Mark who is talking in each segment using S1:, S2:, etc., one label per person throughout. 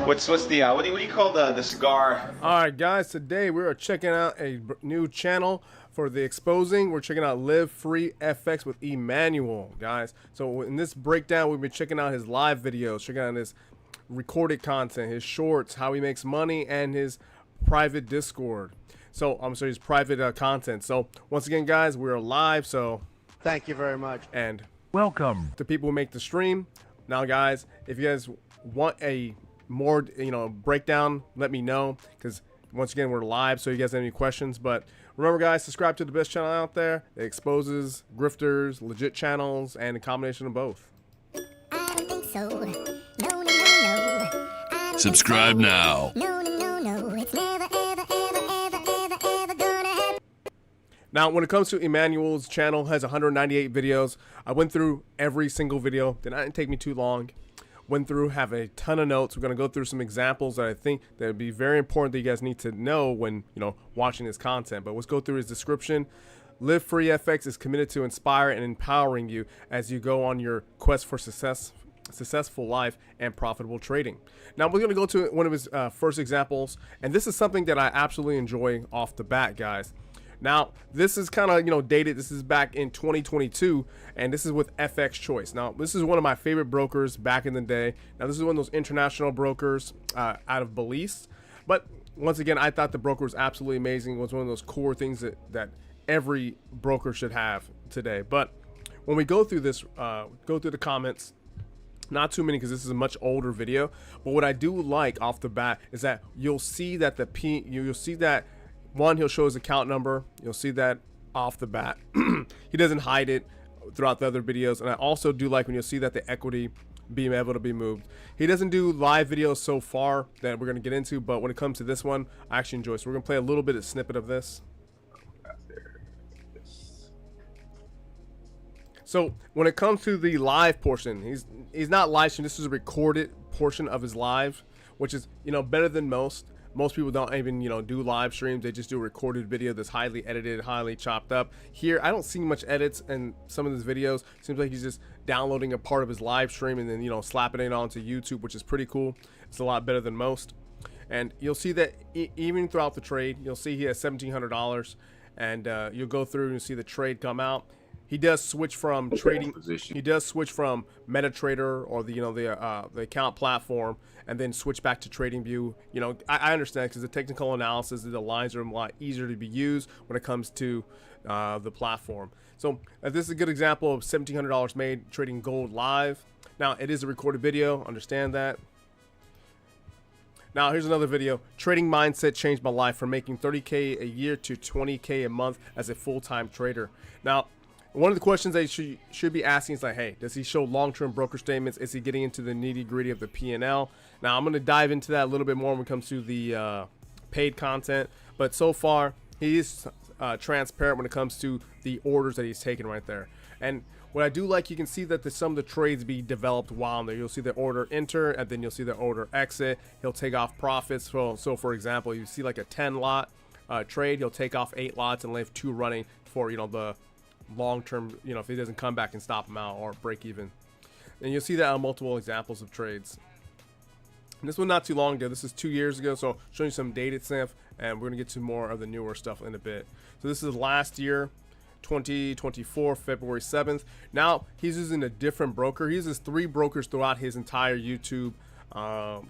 S1: What's the what do you call the cigar?
S2: All right, guys. Today we are checking out a new channel for the exposing. We're checking out LiveFree FX with Emmanuel, guys. So in this breakdown, we've been checking out his live videos, checking out his recorded content, his shorts, how he makes money, and his private Discord. So I'm sorry, his private content. So once again, guys, we are live. So
S3: thank you very much,
S2: and
S4: welcome
S2: to people who make the stream. Now, guys, if you guys want a more breakdown, let me know, because once again we're live, so you guys have any questions. But remember, guys, subscribe to the best channel out there. It exposes grifters, legit channels, and a combination of both.
S5: I don't think so. No.
S4: Subscribe now.
S5: No. It's never, ever gonna happen.
S2: Now, when it comes to Emmanuel's channel, has 198 videos. I went through every single video. Did not take me too long. Went through, have a ton of notes. We're going to go through some examples that I think that would be very important that you guys need to know when, watching this content. But let's go through his description. LiveFree FX is committed to inspire and empowering you as you go on your quest for successful life and profitable trading. Now we're going to go to one of his first examples, and this is something that I absolutely enjoy off the bat, guys. Now, this is kind of, dated. This is back in 2022, and this is with FX Choice. Now, this is one of my favorite brokers back in the day. Now, this is one of those international brokers out of Belize. But once again, I thought the broker was absolutely amazing. It was one of those core things that every broker should have today. But when we go through this, go through the comments, not too many because this is a much older video. But what I do like off the bat is that you'll see that you'll see that. One, he'll show his account number. You'll see that off the bat. He doesn't hide it throughout the other videos. And I also do like when you'll see that the equity being able to be moved. He doesn't do live videos so far that we're going to get into, but when it comes to this one, I actually enjoy. So we're going to play a little bit of snippet of this. So when it comes to the live portion, he's not live streaming. This is a recorded portion of his live, which is, better than most. Most people don't even, do live streams. They just do a recorded video that's highly edited, highly chopped up. Here, I don't see much edits in some of his videos. Seems like he's just downloading a part of his live stream and then, slapping it onto YouTube, which is pretty cool. It's a lot better than most. And you'll see that even throughout the trade, you'll see he has $1,700, and you'll go through and see the trade come out. He does switch from trading. He does switch from MetaTrader or the account platform, and then switch back to TradingView. I understand because the technical analysis, the lines are a lot easier to be used when it comes to the platform. So this is a good example of $1,700 made trading gold live. Now it is a recorded video. Understand that. Now here's another video. Trading mindset changed my life from making 30K a year to 20K a month as a full-time trader. Now, one of the questions they should be asking is like, hey, does he show long-term broker statements? Is he getting into the nitty-gritty of the P&L? Now, I'm going to dive into that a little bit more when it comes to the paid content. But so far, he is transparent when it comes to the orders that he's taking right there. And what I do like, you can see that some of the trades be developed while in there. You'll see the order enter, and then you'll see the order exit. He'll take off profits. So for example, you see like a 10-lot trade. He'll take off 8 lots and leave 2 running for, the long-term, if he doesn't come back and stop him out or break even. And you'll see that on multiple examples of trades. And this one not too long ago. This is 2 years ago, so showing you some dated stuff, and we're gonna get to more of the newer stuff in a bit. So this is last year, 2024, February 7th. Now he's using a different broker. He uses 3 brokers throughout his entire YouTube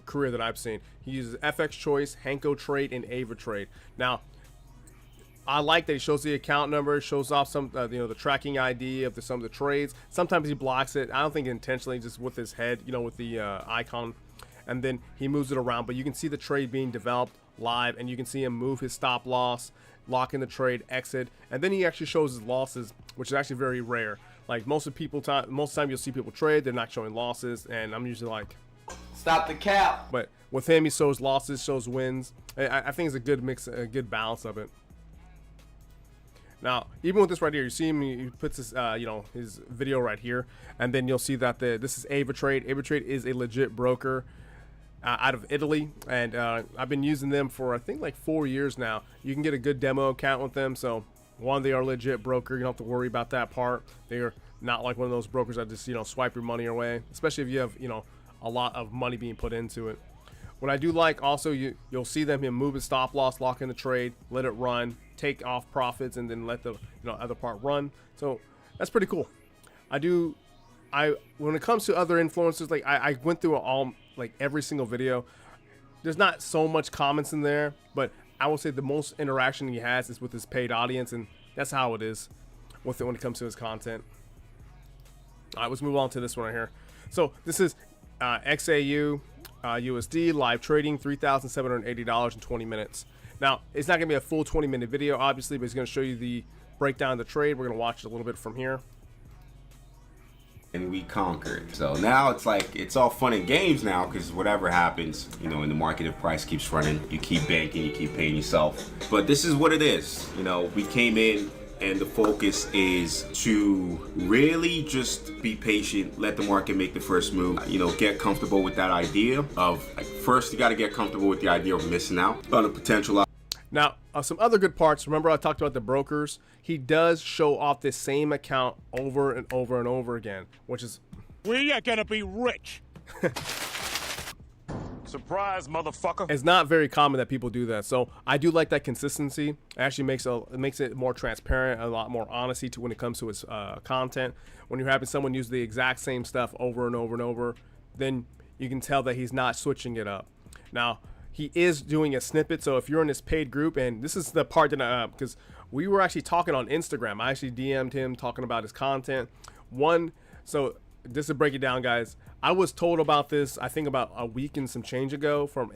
S2: career that I've seen. He uses FX Choice, Hanko Trade, and Ava Trade. Now, I like that he shows the account number, shows off some, the tracking ID of some of the trades. Sometimes he blocks it. I don't think intentionally, just with his head, with the icon, and then he moves it around. But you can see the trade being developed live, and you can see him move his stop loss, lock in the trade, exit, and then he actually shows his losses, which is actually very rare. Like most of most time you'll see people trade, they're not showing losses, and I'm usually like,
S1: Stop the cap.
S2: But with him, he shows losses, shows wins. I think it's a good mix, a good balance of it. Now, even with this right here, you see him, he puts his, you know, his video right here, and then you'll see that this is AvaTrade. AvaTrade is a legit broker out of Italy, and I've been using them for, I think, like 4 years now. You can get a good demo account with them, so one, they are a legit broker. You don't have to worry about that part. They are not like one of those brokers that just, you know, swipe your money away, especially if you have, you know, a lot of money being put into it. What I do like also, you'll see them move his stop loss, lock in the trade, let it run, take off profits, and then let the, you know, other part run. So that's pretty cool. When it comes to other influencers, like I went through all, like every single video. There's not so much comments in there, but I will say the most interaction he has is with his paid audience, and that's how it is with it when it comes to his content. All right, let's move on to this one right here. So this is XAU USD live trading, $3,780 in 20 minutes. Now, it's not gonna be a full 20-minute video, obviously, but it's gonna show you the breakdown of the trade. We're gonna watch it a little bit from here.
S3: And we conquered. So now it's like, it's all fun and games now, because whatever happens, you know, in the market, if price keeps running, you keep banking, you keep paying yourself. But this is what it is. You know, we came in, and the focus is to really just be patient, let the market make the first move, you know, get comfortable with that idea of, like, first you got to get comfortable with the idea of missing out on a potential.
S2: Now, some other good parts. Remember I talked about the brokers? He does show off this same account over and over and over again, which is...
S6: We are gonna be rich. Surprise, motherfucker.
S2: It's not very common that people do that. So I do like that consistency. It actually makes it more transparent, a lot more honesty to when it comes to his content. When you're having someone use the exact same stuff over and over and over, then you can tell that he's not switching it up. Now, he is doing a snippet, so if you're in this paid group, and this is the part that because we were actually talking on Instagram. I actually DM'd him talking about his content. So just to break it down, guys, I was told about this, I think about a week and some change ago, from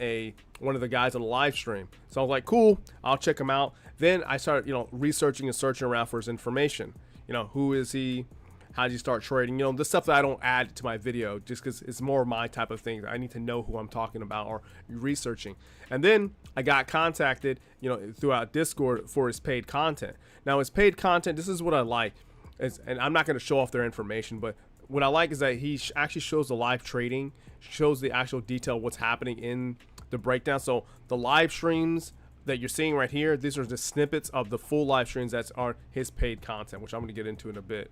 S2: one of the guys on the live stream. So I was like, cool, I'll check him out. Then I started, you know, researching and searching around for his information. You know, who is he? How did he start trading? You know, the stuff that I don't add to my video just because it's more my type of thing. I need to know who I'm talking about or researching. And then I got contacted, you know, throughout Discord for his paid content. Now, his paid content, this is what I like. And I'm not going to show off their information, but what I like is that he actually shows the live trading, shows the actual detail of what's happening in the breakdown. So the live streams that you're seeing right here, these are the snippets of the full live streams that are his paid content, which I'm going to get into in a bit.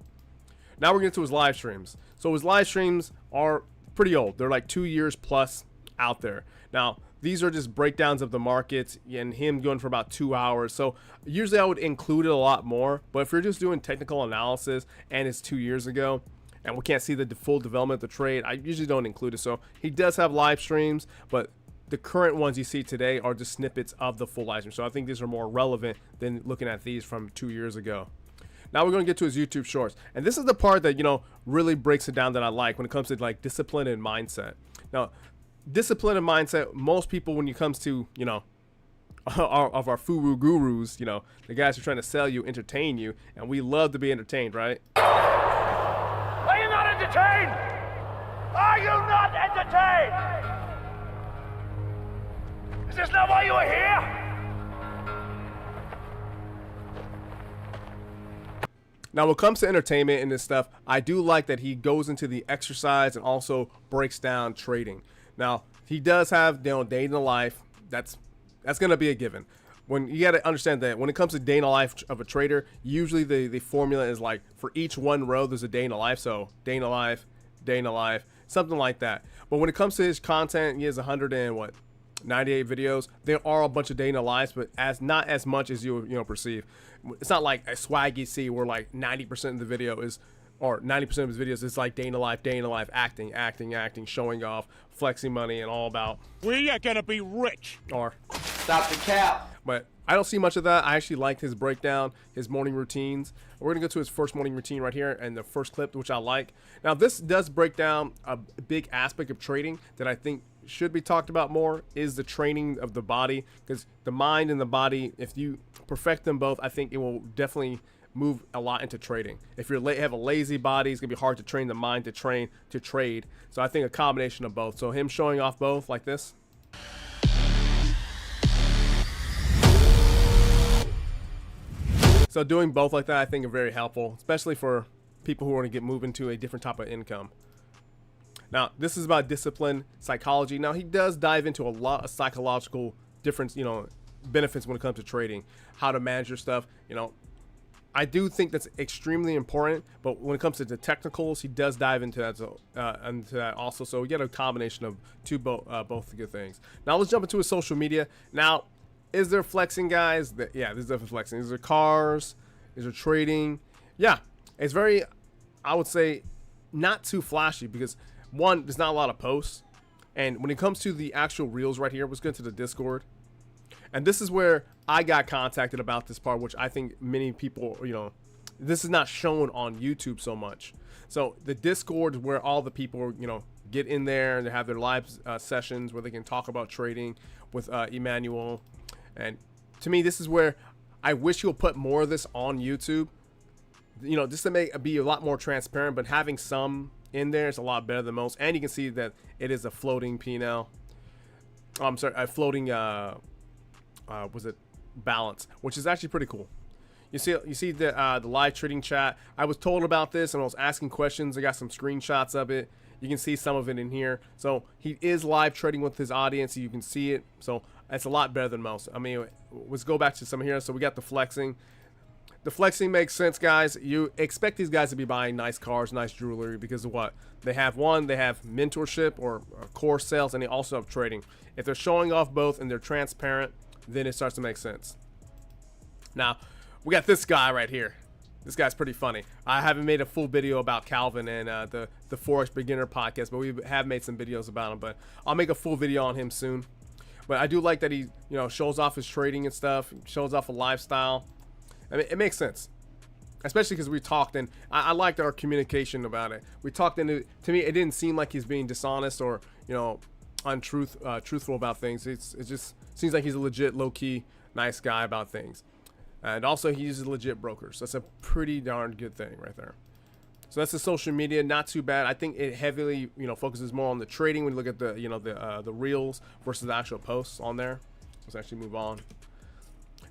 S2: Now we're getting to his live streams. So his live streams are pretty old. They're like 2 years plus out there. Now, these are just breakdowns of the markets and him going for about 2 hours. So usually I would include it a lot more, but if you're just doing technical analysis and it's 2 years ago and we can't see the full development of the trade, I usually don't include it. So he does have live streams, but the current ones you see today are just snippets of the full live stream. So I think these are more relevant than looking at these from 2 years ago. Now we're going to get to his YouTube shorts. And this is the part that, you know, really breaks it down that I like when it comes to like discipline and mindset. Now, discipline and mindset, most people, when it comes to, you know, our furu gurus, you know, the guys who are trying to sell you, entertain you, and we love to be entertained, right?
S6: Are you not entertained? Are you not entertained? Is this not why you are here?
S2: Now, when it comes to entertainment and this stuff, I do like that he goes into the exercise and also breaks down trading. Now, he does have, you know, day in the life. That's going to be a given. When you got to understand that when it comes to day in the life of a trader, usually the formula is like for each one row, there's a day in the life. So day in the life, something like that. But when it comes to his content, he has 98 videos. There are a bunch of day in the lives, but not as much as you perceive. It's not like a Swaggy C where like 90% of the video is, or 90% of his videos is like day in the life, acting, showing off, flexing money, and all about.
S6: We are gonna be rich.
S2: Or
S7: stop the cap.
S2: But I don't see much of that. I actually liked his breakdown, his morning routines. We're gonna go to his first morning routine right here and the first clip, which I like. Now this does break down a big aspect of trading that I think should be talked about more, is the training of the body, because the mind and the body, if you perfect them both, I think it will definitely move a lot into trading. If you have a lazy body, it's gonna be hard to train the mind to trade. So I think a combination of both. So him showing off both like this. So doing both like that, I think, are very helpful, especially for people who want to move into a different type of income. Now, this is about discipline, psychology. Now, he does dive into a lot of psychological difference, benefits when it comes to trading, how to manage your stuff. I do think that's extremely important, but when it comes to the technicals, he does dive into that also. So we get a combination of both good things. Now let's jump into his social media. Now, is there flexing, guys? Yeah, there's definitely flexing. Is there cars? Is there trading? Yeah, it's very, I would say, not too flashy because one, there's not a lot of posts, and when it comes to the actual reels right here, let's go into the Discord. And this is where I got contacted about this part, which I think many people, this is not shown on YouTube so much. So the Discord is where all the people, get in there and they have their live sessions where they can talk about trading with Emmanuel. And to me, this is where I wish he'll put more of this on YouTube, just to be a lot more transparent. But having some in there is a lot better than most. And you can see that it is a floating P&L. Oh, I'm sorry, a floating balance, which is actually pretty cool. You see the live trading chat. I was told about this and I was asking questions. I got some screenshots of it. You can see some of it in here. So he is live trading with his audience. You can see it. So it's a lot better than most. I mean, let's go back to some here. So we got the flexing. The flexing makes sense, guys. You expect these guys to be buying nice cars, nice jewelry, because of what? They have mentorship or course sales, and they also have trading. If they're showing off both and they're transparent, then it starts to make sense. Now, we got this guy right here. This guy's pretty funny. I haven't made a full video about Calvin and the Forex Beginner podcast, but we have made some videos about him. But I'll make a full video on him soon. But I do like that he, shows off his trading and stuff, shows off a lifestyle. I mean, it makes sense, especially because we talked, and I liked our communication about it. We talked, and to me, it didn't seem like he's being dishonest or truthful about things. It just seems like he's a legit, low-key, nice guy about things. And also, he uses legit brokers. That's a pretty darn good thing right there. So that's the social media, not too bad. I think it heavily, focuses more on the trading when you look at the reels versus the actual posts on there. Let's actually move on.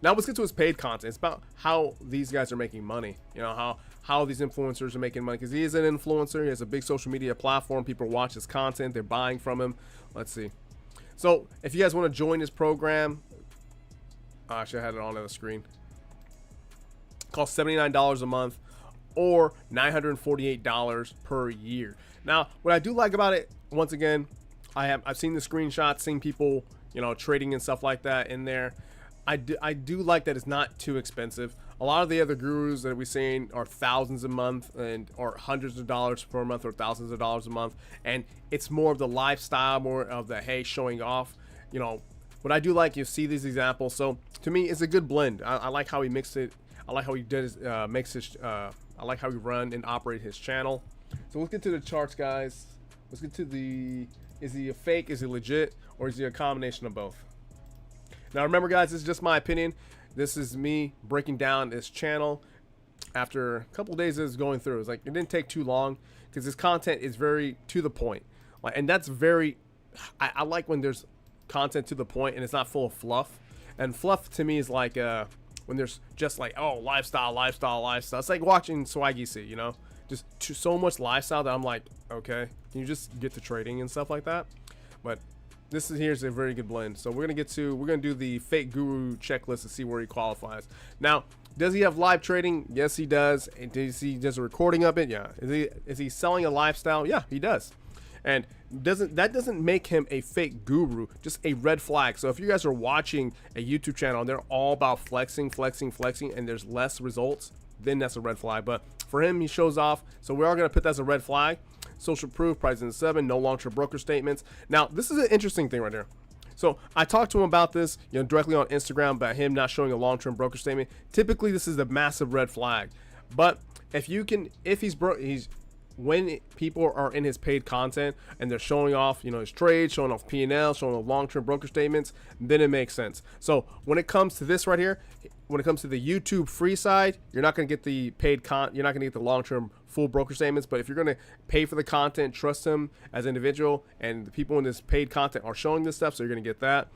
S2: Now let's get to his paid content. It's about how these guys are making money. How these influencers are making money, because he is an influencer. He has a big social media platform. People watch his content. They're buying from him. Let's see. So if you guys want to join his program, I should have had it on the screen. It costs $79 a month or $948 per year. Now, what I do like about it, once again, I've seen the screenshots, seen people, trading and stuff like that in there. I do like that it's not too expensive. A lot of the other gurus that we've seen are thousands a month or hundreds of dollars per month or thousands of dollars a month, and it's more of the lifestyle, more of the showing off. What I do like, you see these examples. So to me, it's a good blend. I like how he mixed it. I like how he does I like how he run and operate his channel. So let's get to the charts, guys. Let's get to is he a fake? Is he legit? Or is he a combination of both? Now remember, guys, this is just my opinion. This is me breaking down this channel after a couple days of going through. It's like it didn't take too long because this content is very to the point. And that's very, I like when there's content to the point and it's not full of fluff. And fluff to me is like when there's just like, oh, lifestyle. It's like watching Swaggy C, just so much lifestyle that I'm like, okay, can you just get to trading and stuff like that? But here's a very good blend. So we're gonna do the fake guru checklist to see where he qualifies. Now, does he have live trading? Yes, he does. And does he does a recording of it? Yeah. Is he selling a lifestyle? Yeah, he does. And that doesn't make him a fake guru, just a red flag. So if you guys are watching a YouTube channel and they're all about flexing, and there's less results, then that's a red flag. But for him, he shows off. So we are gonna put that as a red flag. Social proof, price in 7, no long-term broker statements. Now, this is an interesting thing right here. So I talked to him about this, directly on Instagram about him not showing a long-term broker statement. Typically, this is a massive red flag. But when people are in his paid content and they're showing off, his trades, showing off P&L, showing off long-term broker statements, then it makes sense. So when it comes to this right here, when it comes to the YouTube free side, you're not going to get the you're not going to get the long-term full broker statements. But if you're going to pay for the content, trust him as an individual, and the people in this paid content are showing this stuff, so you're going to get that.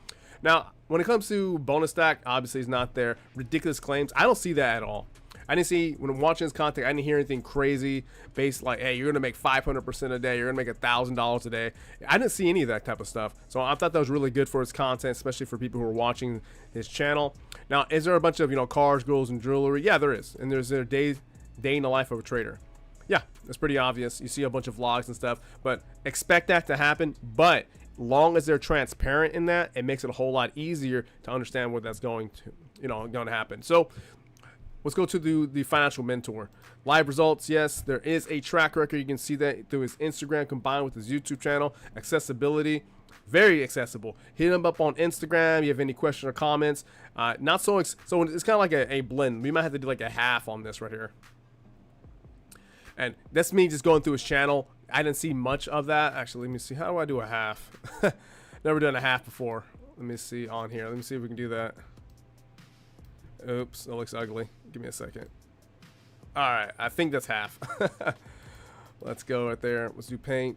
S2: Now, when it comes to bonus stack, obviously he's not there. Ridiculous claims. I don't see that at all. I didn't see, when I'm watching his content, I didn't hear anything crazy based like, hey, you're going to make 500% a day. You're going to make $1,000 a day. I didn't see any of that type of stuff. So I thought that was really good for his content, especially for people who are watching his channel. Now, is there a bunch of, you know, cars, girls, and jewelry? Yeah, there is. And there's a day in the life of a trader. Yeah, that's pretty obvious. You see a bunch of vlogs and stuff, but expect that to happen. But long as they're transparent in that, it makes it a whole lot easier to understand what that's going to, you know, going to happen. So let's go to the financial mentor. Live results, yes, there is a track record. You can see that through his Instagram combined with his YouTube channel. Accessibility, very accessible. Hit him up on Instagram. You have any questions or comments? Not so. So it's kind of like a blend. We might have to do like a half on this right here. And that's me just going through his channel. I didn't see much of that. Actually, let me see. How do I do a half? Never done a half before. Let me see on here. Let me see if we can do that. Oops, that looks ugly. Give me a second. All right, I think that's half. Let's go right there. Let's do paint.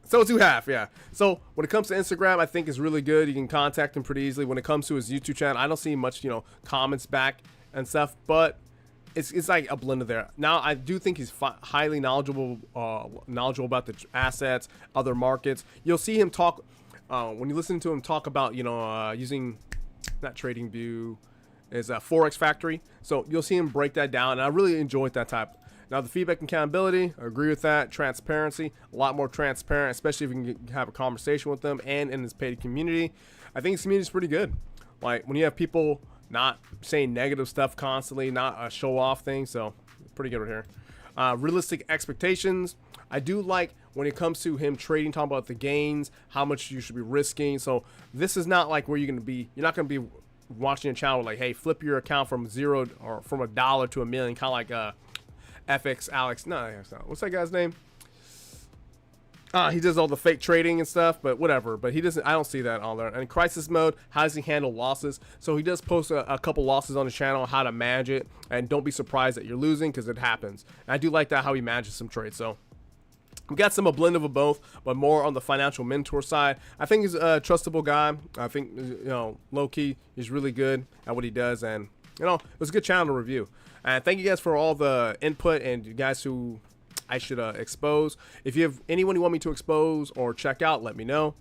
S2: So let's do half, yeah. So when it comes to Instagram, I think is really good. You can contact him pretty easily. When it comes to his YouTube channel, I don't see much, you know, comments back and stuff, but it's like a blend of there. Now, I do think he's highly knowledgeable about the assets, other markets. You'll see him talk, when you listen to him talk about, you know, using, not TradingView, is Forex Factory. So you'll see him break that down, and I really enjoyed that type. Now, the feedback and accountability, I agree with that. Transparency, a lot more transparent, especially if you can have a conversation with them and in his paid community. I think his community is pretty good. Like, when you have people not saying negative stuff constantly, not a show-off thing, so pretty good right here. Realistic expectations. I do like when it comes to him trading, talking about the gains, how much you should be risking. So this is not like where you're going to be, you're not going to be watching a channel like, hey, flip your account from $0 or from $1 to $1 million, kind of like FX Alex. No, that's not. What's that guy's name? He does all the fake trading and stuff, but whatever. But he doesn't. I don't see that on there. And crisis mode, how does he handle losses? So he does post a couple losses on his channel, how to manage it, and don't be surprised that you're losing because it happens. And I do like that how he manages some trades. So we got a blend of both, but more on the financial mentor side. I think he's a trustable guy. I think, you know, low key, he's really good at what he does, and you know, it was a good channel to review. And thank you guys for all the input and you guys who I should expose. If you have anyone you want me to expose or check out, let me know.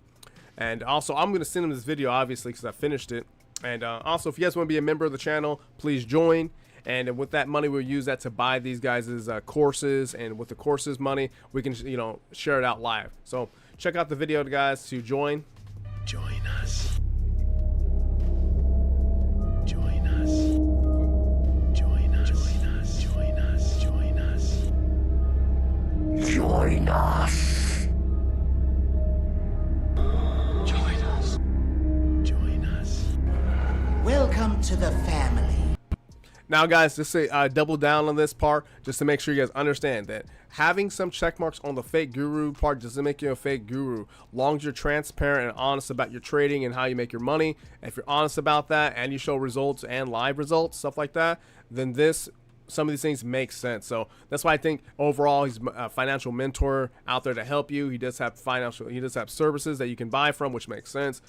S2: And also, I'm going to send him this video, obviously, because I finished it. And also, if you guys want to be a member of the channel, please join. And with that money, we'll use that to buy these guys' courses. And with the courses money, we can, you know, share it out live. So check out the video, guys, to join.
S4: Join us. Join us. Join us. Join us. Join us. Join us. Join us. Join us. Join us.
S7: Welcome to the family.
S2: Now, guys, just say double down on this part just to make sure you guys understand that having some check marks on the fake guru part doesn't make you a fake guru. Long as you're transparent and honest about your trading and how you make your money, if you're honest about that and you show results and live results, stuff like that, then some of these things make sense. So that's why I think overall he's a financial mentor out there to help you. He does have services that you can buy from, which makes sense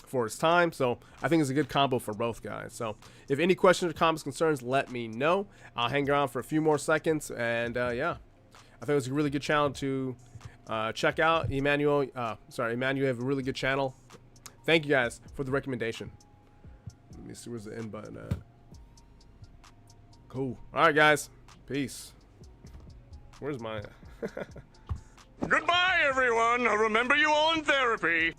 S2: for his time. So I think it's a good combo for both guys. So if any questions or comments, concerns, let me know. I'll hang around for a few more seconds. And yeah, I think it was a really good channel to check out. Emmanuel, Emmanuel, you have a really good channel. Thank you guys for the recommendation. Let me see, where's the end button at? Cool. All right, guys. Peace. Where's my...
S6: Goodbye, everyone. I'll remember you all in therapy.